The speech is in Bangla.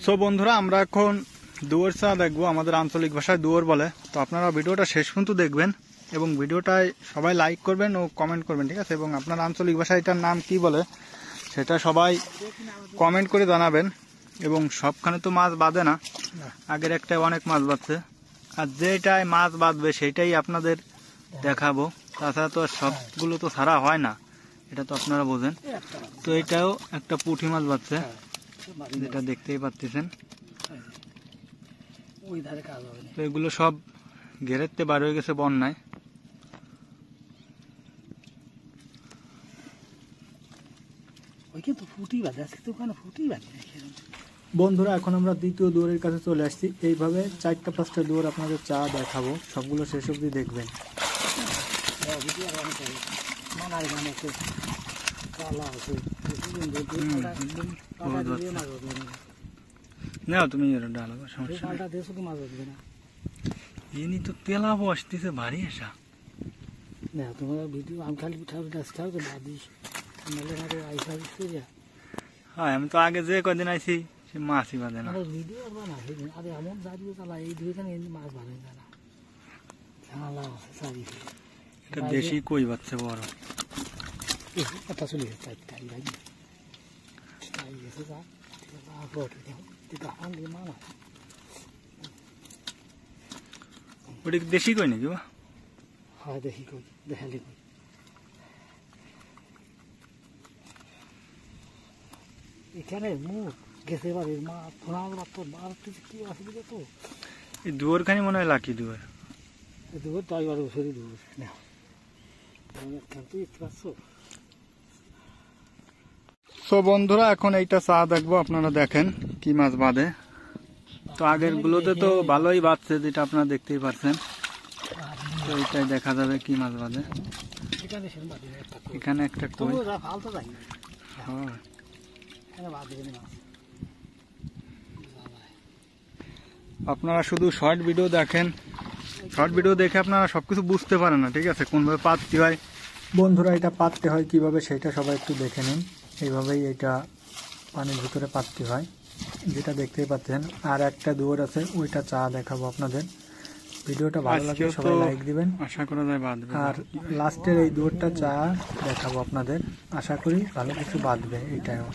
সো বন্ধুরা, আমরা এখন দুয়ার চা দেখবো, আমাদের আঞ্চলিক ভাষায় দুয়ার বলে। তো আপনারা ভিডিওটা শেষ পর্যন্ত দেখবেন এবং ভিডিওটায় সবাই লাইক করবেন ও কমেন্ট করবেন, ঠিক আছে? এবং আপনার আঞ্চলিক ভাষায় এটার নাম কি বলে সেটা সবাই কমেন্ট করে জানাবেন। এবং সবখানে তো মাছ বাঁধে না, আগের একটাই অনেক মাছ বাঁধছে, আর যেটাই মাছ বাঁধবে সেটাই আপনাদের দেখাবো। তাছাড়া তো সবগুলো তো ছাড়া হয় না, এটা তো আপনারা বোঝেন। তো এটাও একটা পুঁটি মাছ বাঁধছে, যেটা দেখতেই পাচ্ছেন। তো এগুলো সব ঘেরেতে বার হয়ে গেছে বন্যায়। বন্ধুরা, এখন আমরা দ্বিতীয় দুয়ারের কাছে চলে আসছি। এইভাবে 4টা-5টা দুয়ার আপনাদের চা দেখাবো, সবগুলো শেষ অবধি দেখবেন। না তুমি ডালো, ইনি তো তেলাবো আসতেছে ভারী আসা। না তোমার ভিডিও আমি খালি হ্যাঁ, আমি তো আগে যে কদিন আইছি সে মাছই বাঁধে না। এটা দেশি কই বাচ্চা বড়। ওটা কি দেশি কই নাকি? হ্যাঁ দেশি কই, দেখালি কই। এখানে মুখ গেছে বাড়ির মা কি অসুবিধা তো। এই দুয়ারখানি মনে হয় লাকি দুয়ার। দুয়ার তো এবার সরি দুয়ার না। তো বন্ধুরা, এখন এইটা চা দেখবো, আপনারা দেখেন কি মাছ বাঁধে। তো আগের গুলোতে তো ভালোই বাঁধছে, যেটা আপনারা দেখতেই পাচ্ছেন। তো এইটাই দেখা যাবে কি মাছ বাঁধে। এখানে একটা কই। হ্যাঁ, আপনারা শুধু শর্ট ভিডিও দেখেন, শর্ট ভিডিও দেখে আপনারা সবকিছু বুঝতে পারেন না, ঠিক আছে? কোনভাবে পাততে হয় বন্ধুরা, এটা পাততে হয় কিভাবে সেটা সবাই একটু দেখে নিন। এইভাবেই এটা পানির ভিতরে পাততে হয়, যেটা দেখতেই পাচ্ছেন। আর একটা দুয়ার আছে, ওইটা চা দেখাবো আপনাদের। ভিডিওটা ভালো লাগলে সবাই লাইক দিবেন, আশা করা যায় বাঁধবে। আর লাস্টের এই দুয়ারটা চা দেখাবো আপনাদের, আশা করি ভালো কিছু বাঁধবে এইটাও।